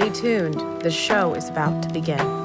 Stay tuned. The show is about to begin.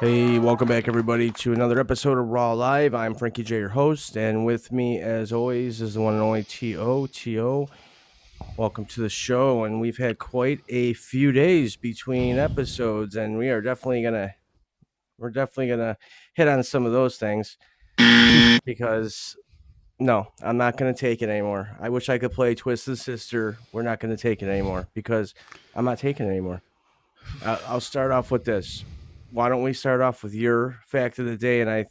Hey, welcome back, everybody, to another episode of Raw Live. I'm Frankie J, your host, and with me, as always, is the one and only T.O. T.O., welcome to the show, and we've had quite a few days between episodes, and we're definitely gonna hit on some of those things, because, no, I'm not gonna take it anymore. I wish I could play Twisted Sister. We're not gonna take it anymore, because I'm not taking it anymore. I'll start off with this. Why don't we start off with your fact of the day? And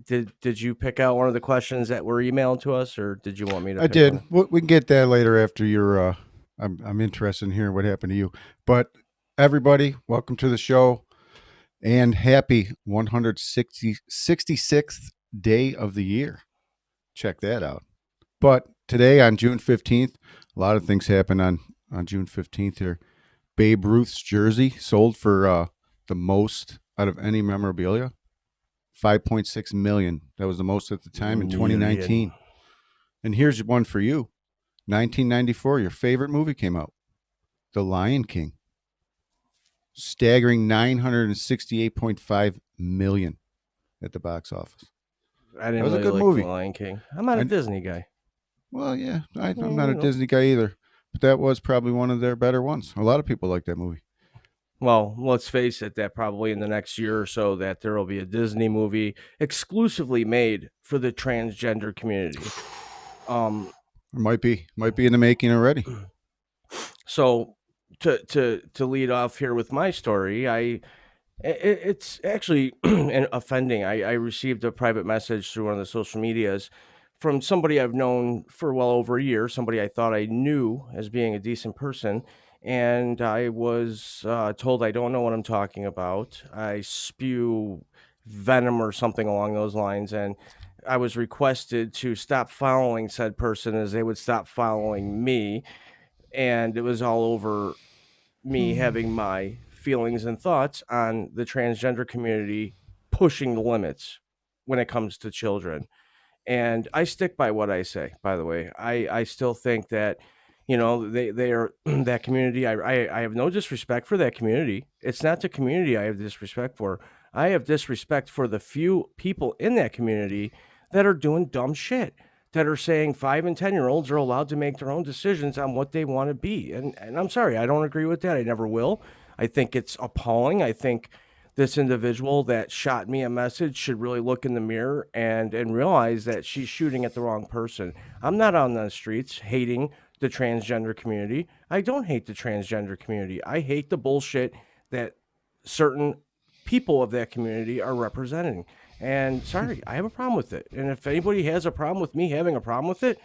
did you pick out one of the questions that were emailed to us, or did you want me to? I did. We can get that later after your. I'm interested in hearing what happened to you. But everybody, welcome to the show, and happy 166th day of the year. Check that out. But today on June 15th, a lot of things happen on June 15th here. Babe Ruth's jersey sold for the most out of any memorabilia, 5.6 million. That was the most at the time in 2019. And here's one for you. 1994, your favorite movie came out, The Lion King. Staggering 968.5 million at the box office. I didn't really like The Lion King. I'm not a Disney guy. Well, yeah, I'm not a Disney guy either. But that was probably one of their better ones. A lot of people like that movie. Well, let's face it, that probably in the next year or so that there will be a Disney movie exclusively made for the transgender community. Might be in the making already. So to lead off here with my story, it's actually offending. I received a private message through one of the social medias from somebody I've known for well over a year, somebody I thought I knew as being a decent person. And I was told I don't know what I'm talking about. I spew venom or something along those lines. And I was requested to stop following said person as they would stop following me. And it was all over me having my feelings and thoughts on the transgender community pushing the limits when it comes to children. And I stick by what I say, by the way. I still think that, you know, they are that community. I have no disrespect for that community. It's not the community I have disrespect for. I have disrespect for the few people in that community that are doing dumb shit, that are saying 5 and 10-year-olds are allowed to make their own decisions on what they want to be. And I'm sorry, I don't agree with that. I never will. I think it's appalling. I think this individual that shot me a message should really look in the mirror and realize that she's shooting at the wrong person. I'm not on the streets hating the transgender community. I don't hate the transgender community. I hate the bullshit that certain people of that community are representing. And sorry, I have a problem with it. And if anybody has a problem with me having a problem with it,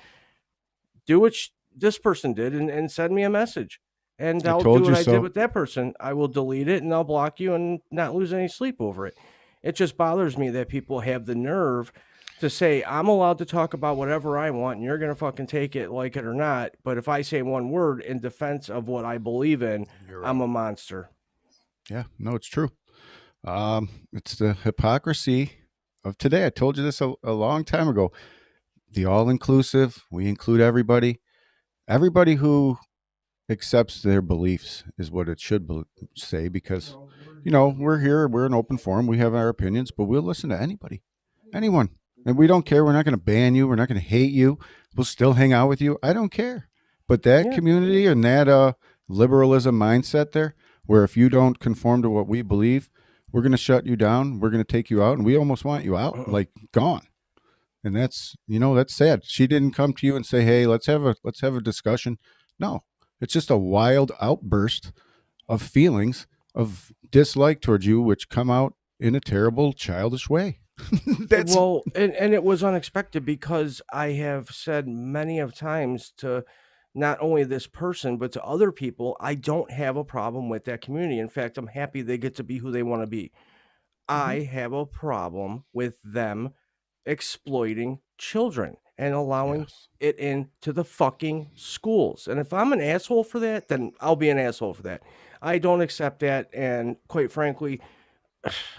do what this person did and send me a message. And I'll do what I did with that person. I will delete it and I'll block you and not lose any sleep over it. It just bothers me that people have the nerve to say, I'm allowed to talk about whatever I want and you're going to fucking take it like it or not. But if I say one word in defense of what I believe in, right, I'm a monster. Yeah, no, it's true. It's the hypocrisy of today. I told you this a long time ago. The all-inclusive, we include everybody. Everybody who accepts their beliefs is what it should say, because, you know, we're here, we're an open forum, we have our opinions, but we'll listen to anybody, anyone. And we don't care. We're not going to ban you. We're not going to hate you. We'll still hang out with you. I don't care. But that community and that liberalism mindset there, where if you don't conform to what we believe, we're going to shut you down. We're going to take you out. And we almost want you out, like gone. And that's, you know, that's sad. She didn't come to you and say, hey, let's have a discussion. No, it's just a wild outburst of feelings of dislike towards you, which come out in a terrible, childish way. That's Well, and it was unexpected because I have said many of times to not only this person, but to other people, I don't have a problem with that community. In fact, I'm happy they get to be who they want to be. Mhm. I have a problem with them exploiting children and allowing Yes. it into the fucking schools. And if I'm an asshole for that, then I'll be an asshole for that. I don't accept that. And quite frankly,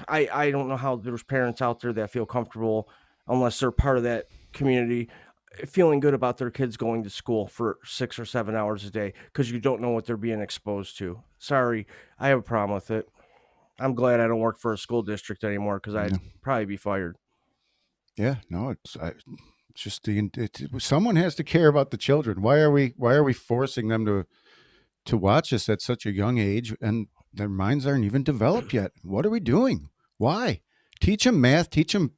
I don't know how there's parents out there that feel comfortable unless they're part of that community feeling good about their kids going to school for 6 or 7 hours a day because you don't know what they're being exposed to. Sorry, I have a problem with it. I'm glad I don't work for a school district anymore because I'd Yeah. probably be fired. Yeah. No, it's just someone has to care about the children. Why are we forcing them to watch us at such a young age and their minds aren't even developed yet? What are we doing? Why? Teach them math, teach them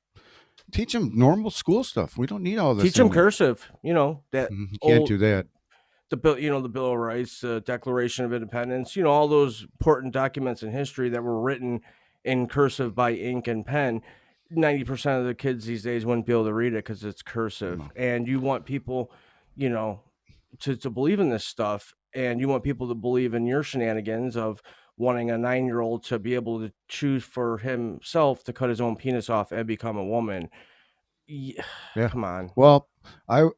normal school stuff. We don't need all this Teach them in there. cursive, that You can't old do that. the bill, the Bill of Rights, the Declaration of Independence, all those important documents in history that were written in cursive by ink and pen. 90% of the kids these days wouldn't be able to read it because it's cursive. No. And you want people, you know, to believe in this stuff, and you want people to believe in your shenanigans of wanting a 9-year-old to be able to choose for himself to cut his own penis off and become a woman. Yeah, Yeah. come on. Well, I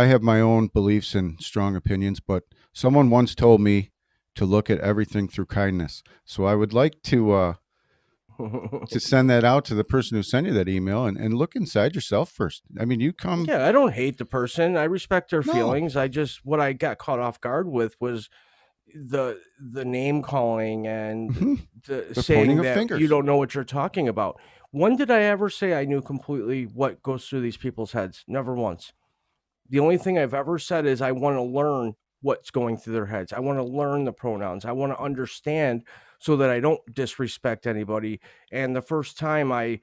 have my own beliefs and strong opinions, but someone once told me to look at everything through kindness. So I would like to send that out to the person who sent you that email and look inside yourself first. I mean, you come. Yeah, I don't hate the person. I respect their No. feelings. What I got caught off guard with was the name calling and Mhm. the The pointing saying of that you fingers. don't know what you're talking about. When did I ever say I knew completely what goes through these people's heads? Never once. The only thing I've ever said is I want to learn what's going through their heads. I want to learn the pronouns. I want to understand so that I don't disrespect anybody. And the first time I,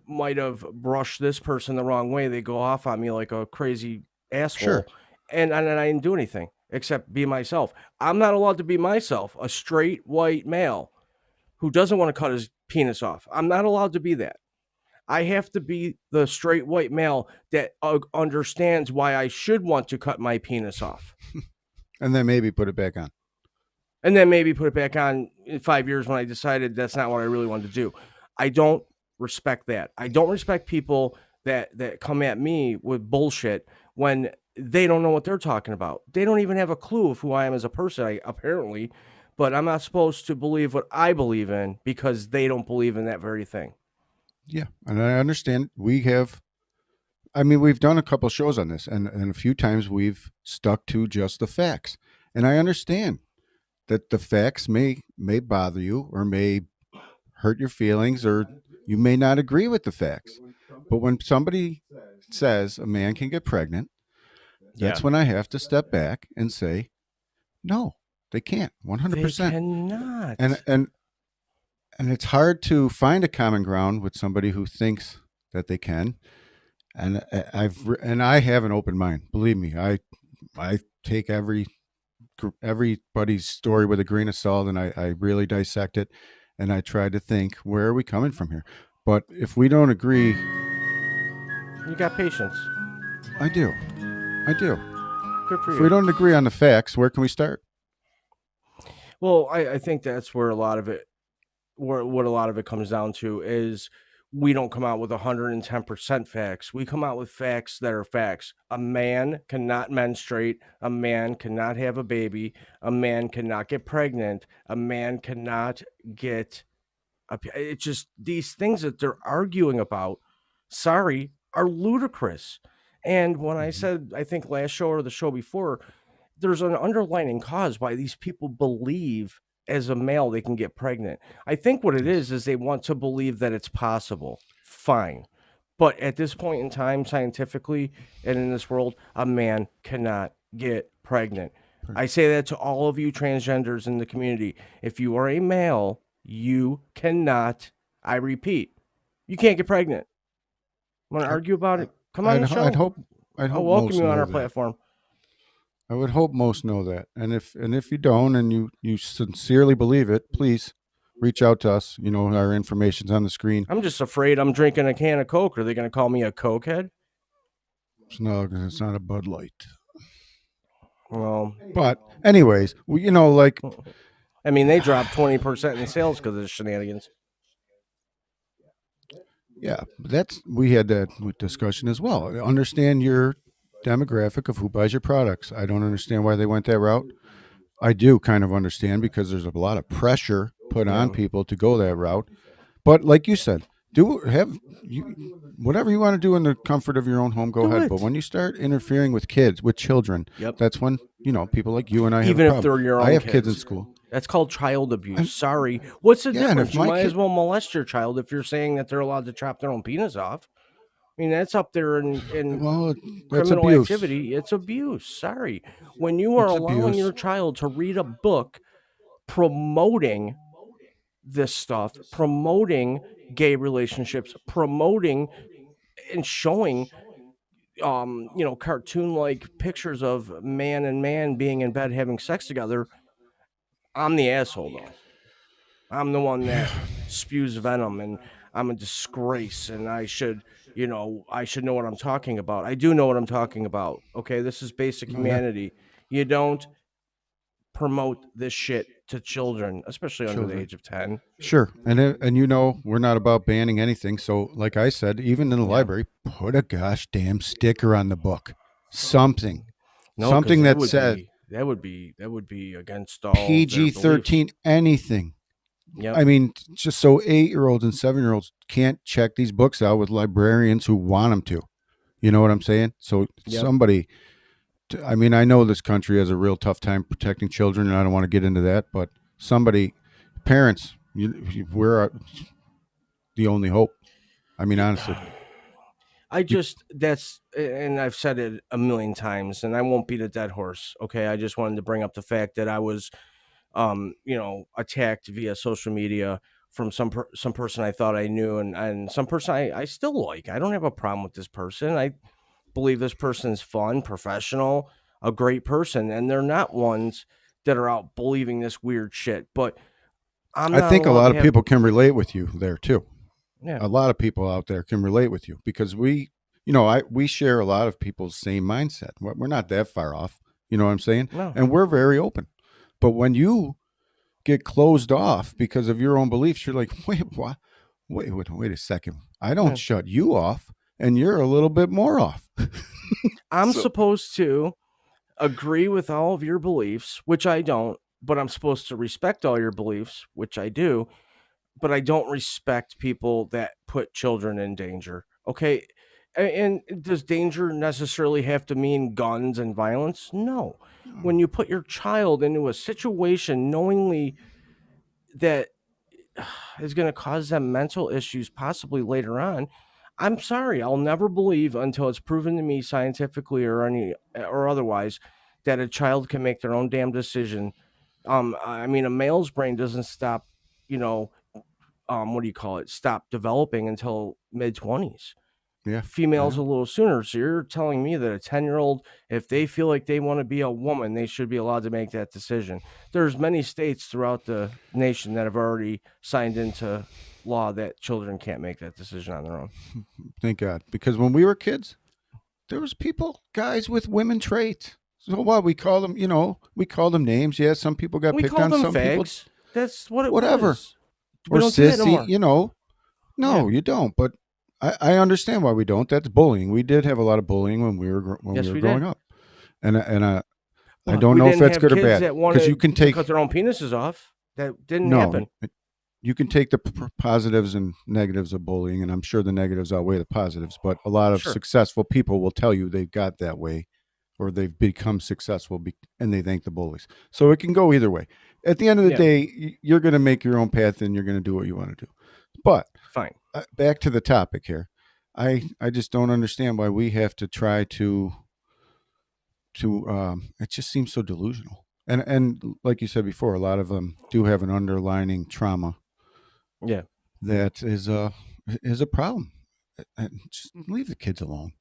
might have brushed this person the wrong way, they go off on me like a crazy Sure. asshole. And I didn't do anything except be myself. I'm not allowed to be myself, a straight white male who doesn't want to cut his penis off. I'm not allowed to be that. I have to be the straight white male that understands why I should want to cut my penis off. And then maybe put it back on. And then maybe put it back on in 5 years when I decided that's not what I really wanted to do. I don't respect that. I don't respect people that come at me with bullshit when they don't know what they're talking about. They don't even have a clue of who I am as a person, apparently. But I'm not supposed to believe what I believe in because they don't believe in that very thing. Yeah. And I understand we've done a couple shows on this and a few times we've stuck to just the facts. And I understand that the facts may bother you or may hurt your feelings or you may not agree with the facts. But when somebody says a man can get pregnant, that's when I have to step back and say, no, they can't. They 100%. cannot. And it's hard to find a common ground with somebody who thinks that they can. And I have an open mind. Believe me, I take everybody's story with a grain of salt, and I really dissect it, and I try to think, where are we coming from here? But if we don't agree, You got patience. I do. Good for If you. we don't agree on the facts, where can we start? Well, I think that's where a lot of it, what a lot of it comes down to is we don't come out with 110% facts. We come out with facts that are facts. A man cannot menstruate. A man cannot have a baby. A man cannot get pregnant. A man cannot get it's just these things that they're arguing about, sorry, are ludicrous. And when I Mhm. said, I think last show or the show before, there's an underlying cause why these people believe as a male they can get pregnant. I think what it Yes. is they want to believe that it's possible. Fine. But at this point in time, scientifically and in this world, a man cannot get pregnant. I say that to all of you transgenders in the community. If you are a male, you cannot, I repeat, you can't get pregnant. Want to I, argue about I, it? Come on I'd, the I'd show. hope I'd I'll hope welcome most you on know our that. platform. I would hope most know that. And if you don't, and you sincerely believe it, please reach out to us. Our information's on the screen. I'm just afraid I'm drinking a can of Coke. Are they going to call me a cokehead? No, 'cause it's not a Bud Light. Well, But anyways, like I mean, they dropped 20% in sales because of the shenanigans. yeah, we had that discussion as well. I understand your demographic of who buys your products. I don't understand why they went that route. I do kind of understand because there's a lot of pressure put on people to go that route. But like you said, whatever you want to do in the comfort of your own home, go Do ahead. it. But when you start interfering with children, Yep. that's when people like you and I Even have a if problem. they're your own I have kids in kids. school. That's called child abuse. Sorry. What's the Yeah, and if difference? You my might as kid- well molest your child if you're saying that they're allowed to chop their own penis off. I mean, that's up there in Well, that's criminal abuse. activity. It's abuse. Sorry. When you are It's allowing abuse. your child to read a book promoting this stuff, promoting gay relationships, promoting and showing cartoon like pictures of man and man being in bed having sex together, I'm the asshole though. I'm the one that spews venom and I'm a disgrace and I should know what I'm talking about. I do know what I'm talking about. Okay, this is basic Oh, yeah. humanity. You don't promote this shit to children, especially under the Children. age of 10. Sure, and we're not about banning anything. So, like I said, even in the library, put a gosh damn sticker on the book, something, No, because that said that would be against all their beliefs. PG-13, anything. Yep. I mean, just so 8-year-olds and 7-year-olds can't check these books out with librarians who want them to. You know what I'm saying? So Yep. somebody. I mean, I know this country has a real tough time protecting children, and I don't want to get into that. But parents, we're the only hope. I mean, honestly. And I've said it a million times, and I won't beat a dead horse. Okay, I just wanted to bring up the fact that I was, attacked via social media from some person I thought I knew, and some person I still like. I don't have a problem with this person. I believe this person's fun, professional, a great person, and they're not ones that are out believing this weird shit. But I'm I not think a allowed lot to of have, people can relate with you there too. yeah, A lot of people out there can relate with you because we share a lot of people's same mindset. We're not that far off. You know what I'm saying? no, And we're very open. But when you get closed off because of your own beliefs, you're like, wait, what? Wait a second. I don't Yeah. shut you off, and you're a little bit more off. I'm So- supposed to agree with all of your beliefs, which I don't, but I'm supposed to respect all your beliefs, which I do, but I don't respect people that put children in danger. Okay. And does danger necessarily have to mean guns and violence? No. When you put your child into a situation knowingly that is going to cause them mental issues possibly later on, I'm sorry, I'll never believe until it's proven to me scientifically or otherwise that a child can make their own damn decision. I mean, a male's brain doesn't stop, you know, what do you call it? Stop developing until mid-20s. Yeah. Females a little sooner. So you're telling me that a 10-year-old, if they feel like they want to be a woman, they should be allowed to make that decision. There's many states throughout the nation that have already signed into law that children can't make that decision on their own. Thank God. Because when we were kids, there was guys with women traits. So what we call them, we call them names. Yeah, some people got We picked call on. them Some people, fags. That's what it whatever. was. We Or don't do that no more. sissy. No, you don't. But I understand why we don't. That's bullying. We did have a lot of bullying when we were Yes, we growing did. up, and I Look, don't we know if didn't that's have good or kids bad that because wanted you can to take cut their own penises off. That didn't no, happen. you can take the positives and negatives of bullying, and I'm sure the negatives outweigh the positives. But a lot of Sure. successful people will tell you they've got that way, or they've become successful, and they thank the bullies. So it can go either way. At the end of the Yeah. day, you're going to make your own path, and you're going to do what you want to do. But Fine. back to the topic here. I just don't understand why we have to try to it just seems so delusional. And like you said before, a lot of them do have an underlining trauma Yeah. that is a problem. And just leave the kids alone.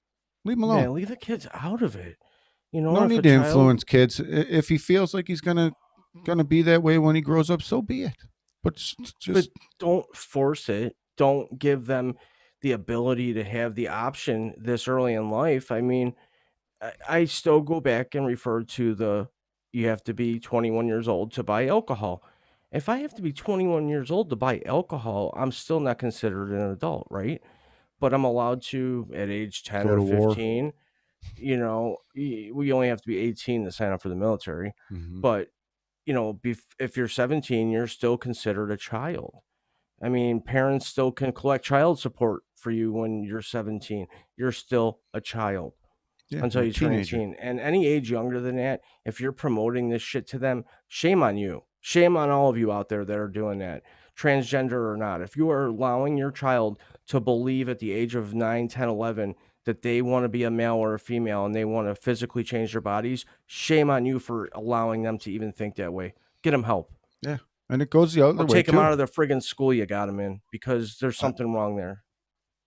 Leave them alone. Yeah, leave the kids out of it. No If a need to child, influence kids. If he feels like he's gonna be that way when he grows up, so be it. But but just don't force it. Don't give them the ability to have the option this early in life. I mean, I still go back and refer to you have to be 21 years old to buy alcohol. If I have to be 21 years old to buy alcohol, I'm still not considered an adult, right? But I'm allowed to at age 10 go or to war. 15. We only have to be 18 to sign up for the military. Hmm. But, if you're 17, you're still considered a child. I mean, parents still can collect child support for you when you're 17. You're still a child Yeah, until you're a you turn teenager. 18. And any age younger than that, if you're promoting this shit to them, shame on you. Shame on all of you out there that are doing that, transgender or not. If you are allowing your child to believe at the age of 9, 10, 11 that they want to be a male or a female and they want to physically change their bodies, shame on you for allowing them to even think that way. Get them help. Yeah, and it goes the Or other way take them too. out of the friggin' school you got them in because there's I, something wrong there.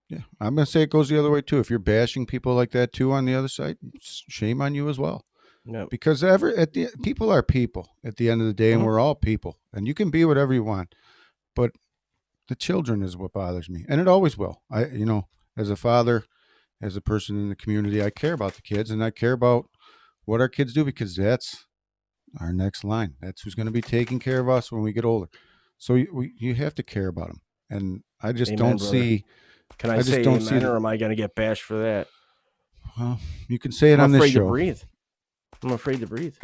yeah, I'm gonna say it goes the other way too. If you're bashing people like that too on the other side, shame on you as well. No. Because people are people at the end of the day, and Mhm. we're all people, and you can be whatever you want. But the children is what bothers me, and it always will. As a father, as a person in the community, I care about the kids, and I care about what our kids do because that's our next line. That's who's going to be taking care of us when we get older. So you have to care about them, and I just Amen, don't brother. see. Can I I just say don't see amen that. or am I going to get bashed for that? Well, you can say it I'm on this afraid to show. breathe. I'm afraid to breathe.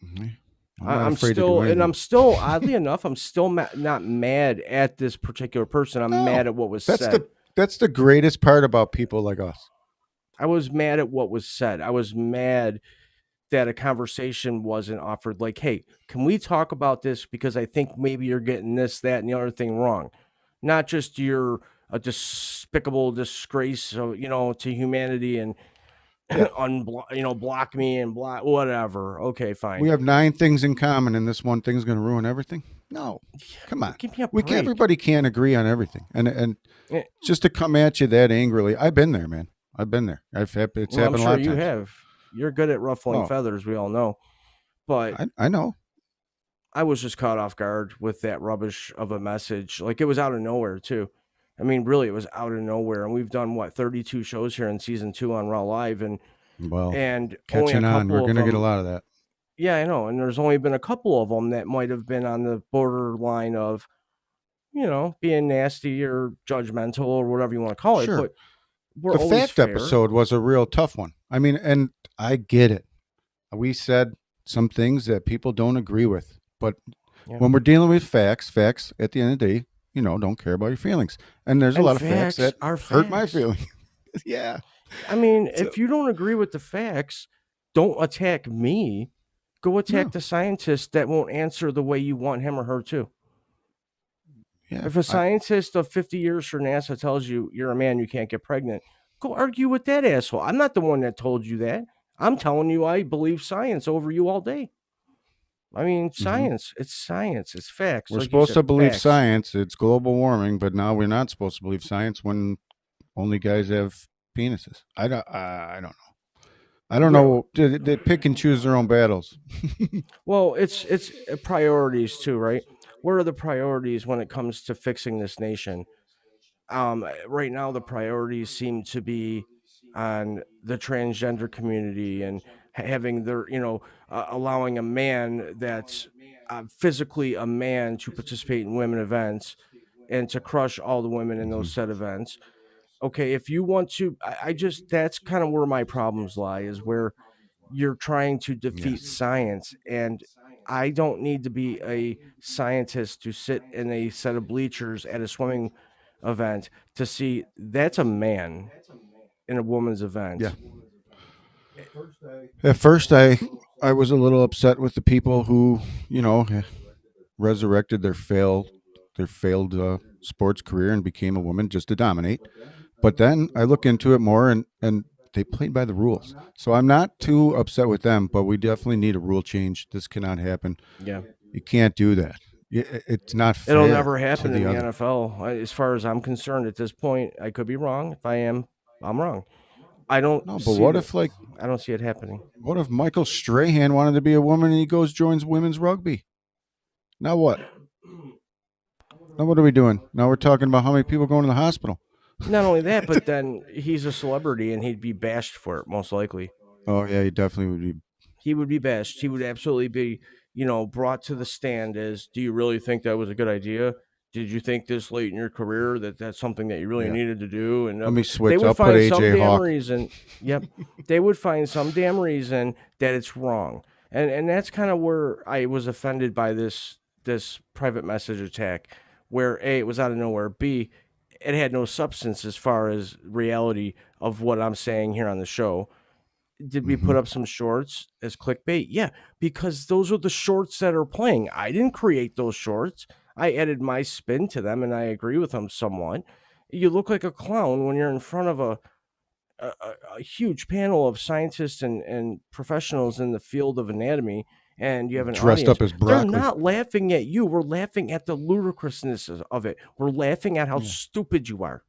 Mhm. I'm not I'm afraid to do still, and anything. I'm still, oddly enough, I'm still not mad at this particular person. I'm No, mad at what was that's said. the greatest part about people like us. I was mad at what was said. I was mad that a conversation wasn't offered. Like, hey, can we talk about this? Because I think maybe you're getting this, that, and the other thing wrong. Not just you're a despicable disgrace, to humanity and Yeah, block me and block whatever. Okay, fine. we have 9 things in common, and this one thing's going to ruin everything. No, come on. Give me a break. Everybody can't agree on everything, and Eh, just to come at you that angrily, I've been there, man. I've been there. It's Well, I'm happened a sure lot of you times. have. You're good at ruffling Oh, feathers, we all know. But I know. I was just caught off guard with that rubbish of a message. Like it was out of nowhere too. I mean, really, it was out of nowhere. And we've done 32 shows here in season 2 on Raw Live, and Well, and only a catching on. We're couple of going to get a them. lot of that. Yeah, I know. And there's only been a couple of them that might have been on the borderline of, being nasty or judgmental or whatever you want to call it. Sure. But we're The always fact fair. episode was a real tough one. I mean, and I get it. We said some things that people don't agree with, but Yeah. when we're dealing with facts at the end of the day, don't care about your feelings. And there's a And lot of facts facts that are hurt my facts. feelings. Yeah. I mean, So, if you don't agree with the facts, don't attack me. Go attack no. the scientist that won't answer the way you want him or her to. Yeah. If a scientist of 50 years from NASA tells you you're a man, you can't get pregnant, go argue with that asshole. I'm not the one that told you that. I'm telling you I believe science over you all day. I mean, science. It's science. It's facts. We're Like you supposed said, to believe facts. science. It's global warming, but now we're not supposed to believe science when only guys have penises. I don't know. I don't know. They pick and choose their own battles. Well, it's priorities too, right? What are the priorities when it comes to fixing this nation? Right now the priorities seem to be on the transgender community and having their allowing a man that's physically a man to participate in women events and to crush all the women in those said events. Okay, if you want to, I just that's kind of where my problems lie, is where you're trying to defeat Yes. science. And I don't need to be a scientist to sit in a set of bleachers at a swimming event to see that's a man in a woman's Yeah. event. At first, I was a little upset with the people who resurrected their failed sports career and became a woman just to dominate. But then I look into it more, and they played by the rules. So I'm not too upset with them, but we definitely need a rule change. This cannot happen. Yeah. You can't do that. It's not It'll fair never to happen in the the other. NFL. As far as I'm concerned at this point, I could be wrong. If I am, I'm wrong. I don't No, but see what the, if, like, I don't see it happening. what if Michael Strahan wanted to be a woman and he joins women's rugby? Now what? Now what are we doing? Now we're talking about how many people going to the hospital. Not only that, but then he's a celebrity and he'd be bashed for it, most likely. Oh yeah, he definitely would be. He would be bashed. He would absolutely be, brought to the stand as, do you really think that was a good idea? Did you think this late in your career that that's something that you really Yeah. needed to do? And Let me they switch. would I'll put find some AJ damn Hawk. reason. Yep. They would find some damn reason that it's wrong. And that's kind of where I was offended by this private message attack, where A, it was out of nowhere. B, it had no substance as far as reality of what I'm saying here on the show. Did we put up some shorts as clickbait? Yeah, because those are the shorts that are playing. I didn't create those shorts. I added my spin to them, and I agree with them somewhat. You look like a clown when you're in front of a huge panel of scientists and professionals in the field of anatomy, and you have an Dressed audience. up as They're broccoli. not laughing at you. We're laughing at the ludicrousness of it. We're laughing at how Yeah. stupid you are.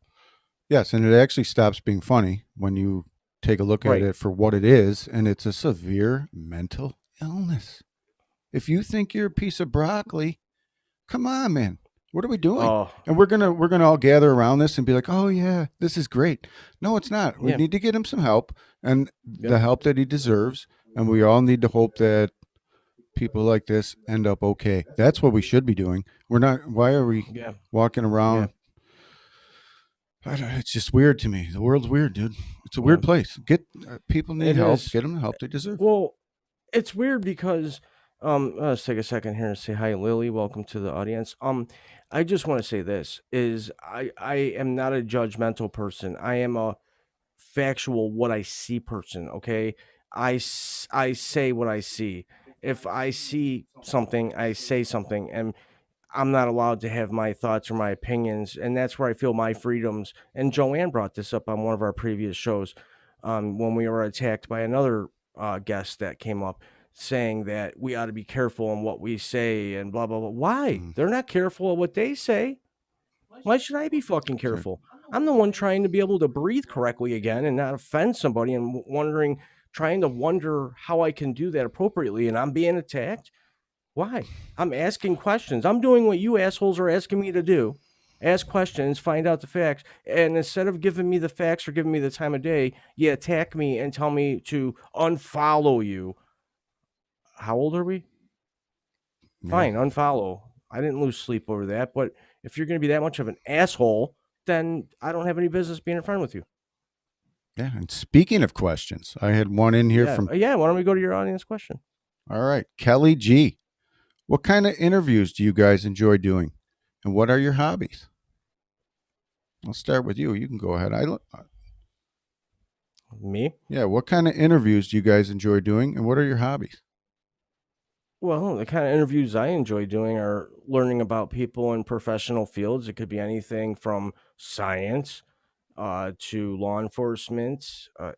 Yes, and it actually stops being funny when you take a look at Right. it for what it is, and it's a severe mental illness. If you think you're a piece of broccoli, come on, man. What are we doing? Oh, And we're gonna all gather around this and be like, oh yeah, this is great. No, it's not. We yeah. need to get him some help, and Yep. the help that he deserves, and we all need to hope that people like this end up okay. That's what we should be doing. We're not. Why are we Yeah. walking around? It's just weird to me. The world's weird, dude. It's a weird place. People need It help. is. Get them the help they deserve. Well, it's weird because let's take a second here and say hi, Lily. Welcome to the audience. I just want to say this is I am not a judgmental person. I am a factual what I see person, okay? I say what I see. If I see something, I say something, and I'm not allowed to have my thoughts or my opinions, and that's where I feel my freedoms. And Joanne brought this up on one of our previous shows, when we were attacked by another guest that came up saying that we ought to be careful on what we say and blah blah blah. Why? They're not careful of what they say. Why should I be fucking careful? I'm the one trying to be able to breathe correctly again and not offend somebody and trying to wonder how I can do that appropriately, and I'm being attacked. Why? I'm asking questions. I'm doing what you assholes are asking me to do. Ask questions, find out the facts. And instead of giving me the facts or giving me the time of day, you attack me and tell me to unfollow you. How old are we? Yeah. Fine, unfollow. I didn't lose sleep over that. But if you're going to be that much of an asshole, then I don't have any business being in front with you. Yeah. And speaking of questions, I had one in here from. Yeah, why don't we go to your audience question? All right, Kelly G. What kind of interviews do you guys enjoy doing, and what are your hobbies? I'll start with you. You can go ahead. Me? Yeah. What kind of interviews do you guys enjoy doing, and what are your hobbies? Well, the kind of interviews I enjoy doing are learning about people in professional fields. It could be anything from science to law enforcement,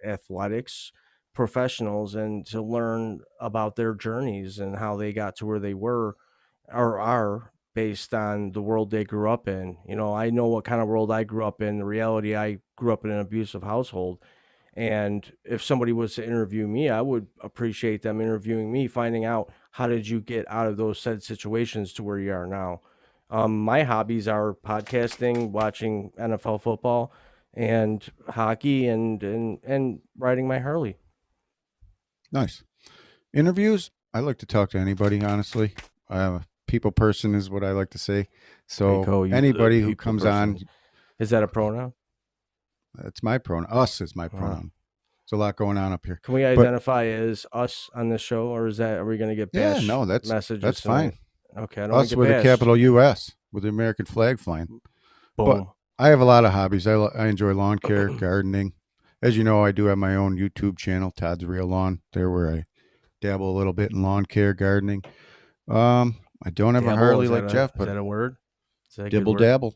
athletics, professionals, and to learn about their journeys and how they got to where they were or are based on the world they grew up in. I know what kind of world I grew up in. The reality, I grew up in an abusive household. And if somebody was to interview me, I would appreciate them interviewing me, finding out how did you get out of those said situations to where you are now. My hobbies are podcasting, watching NFL football, and hockey, and riding my Harley. Nice. Interviews. I like to talk to anybody. Honestly, people person is what I like to say. So anybody who comes on, is that a pronoun? That's my pronoun. Us is my pronoun. There's a lot going on up here. Can we identify as us on this show, or are we going to get bashed? Yeah, no, messages. That's fine. Okay, I don't us get with bashed. a capital US with the American flag flying. Boom. But I have a lot of hobbies. I enjoy lawn care, gardening. As you know, I do have my own YouTube channel, Todd's Real Lawn. There, where I dabble a little bit in lawn care, gardening. I don't have a Harley like Jeff, but is that a word? Is that a dibble good word? dabble.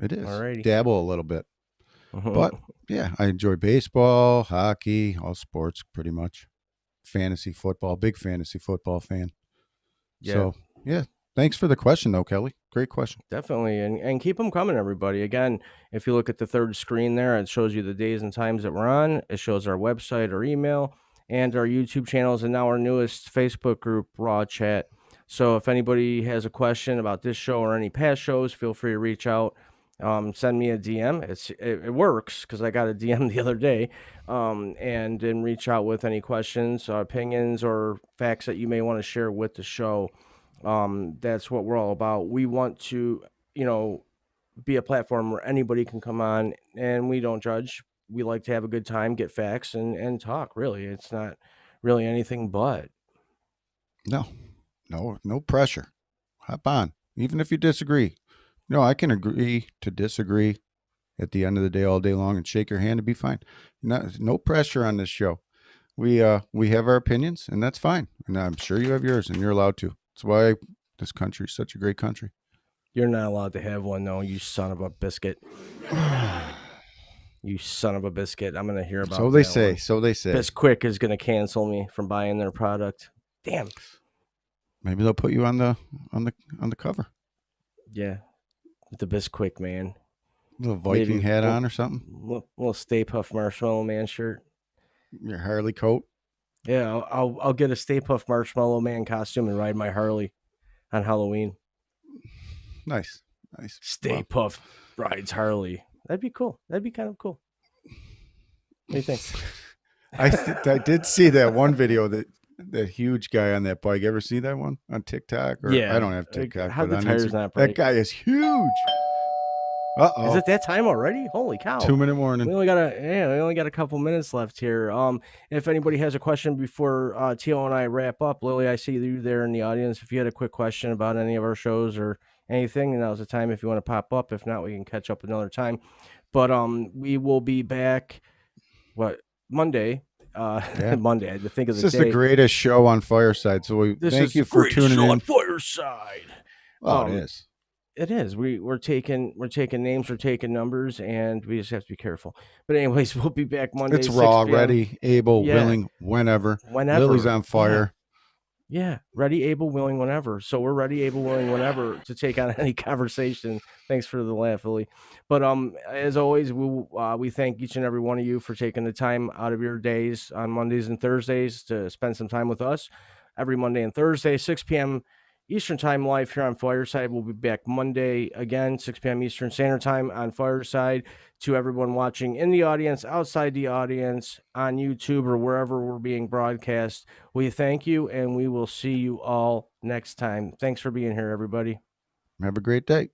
It is. Alrighty. Dabble a little bit. But yeah, I enjoy baseball, hockey, all sports pretty much. Fantasy football, big fantasy football fan. Yeah. So yeah, Thanks for the question, though, Kelly. Great question. Definitely. And keep them coming, everybody. Again, if you look at the third screen there, it shows you the days and times that we're on. It shows our website, our email, and our YouTube channels, and now our newest Facebook group, Raw Chat. So if anybody has a question about this show or any past shows, feel free to reach out. Send me a DM. It works because I got a DM the other day. And then reach out with any questions, opinions, or facts that you may want to share with the show. That's what we're all about. We want to, be a platform where anybody can come on and we don't judge. We like to have a good time, get facts, and talk. Really, it's not really anything but. No pressure. Hop on, even if you disagree. No, I can agree to disagree at the end of the day all day long and shake your hand and be fine. No pressure on this show. We have our opinions, and that's fine. And I'm sure you have yours, and you're allowed to. That's why this country is such a great country. You're not allowed to have one, though, you son of a biscuit. You son of a biscuit. I'm going to hear about So they that say. one. So they say. Bisquick is going to cancel me from buying their product. Damn. Maybe they'll put you on the cover. Yeah. The Bisquick, man. Little Viking hat on or something. Little Stay Puft Marshmallow Man shirt. Your Harley coat. Yeah, I'll get a Stay Puft Marshmallow Man costume and ride my Harley on Halloween. Nice. Stay Puft rides Harley. That'd be cool. That'd be kind of cool. What do you think? I did see that one video that huge guy on that bike. Ever see that one on TikTok? Yeah. I don't have TikTok. How the on tires Instagram. not break? That guy is huge. Uh-oh. Is it that time already? Holy cow. 2-minute warning. We only got a couple minutes left here. If anybody has a question before Tio and I wrap up, Lily, I see you there in the audience. If you had a quick question about any of our shows or anything, now's the time if you want to pop up. If not, we can catch up another time. But we will be back Monday. Yeah. Monday. I had to think of the This is day. the greatest show on Fireside. So thank you for tuning in. On Fireside. Oh, it is. It is. We're taking names, we're taking numbers, and we just have to be careful. But anyways, we'll be back Monday. It's raw, 6 p.m. ready, able, Yeah. willing, whenever. Whenever. Lily's on fire. Yeah, ready, able, willing, whenever. So we're ready, able, willing, whenever to take on any conversation. Thanks for the laugh, Lily. But as always, we thank each and every one of you for taking the time out of your days on Mondays and Thursdays to spend some time with us. Every Monday and Thursday, 6 p.m. Eastern Time live here on Fireside. We'll be back Monday again, 6 p.m. Eastern Standard Time on Fireside. To everyone watching in the audience, outside the audience, on YouTube or wherever we're being broadcast, we thank you, and we will see you all next time. Thanks for being here, everybody. Have a great day.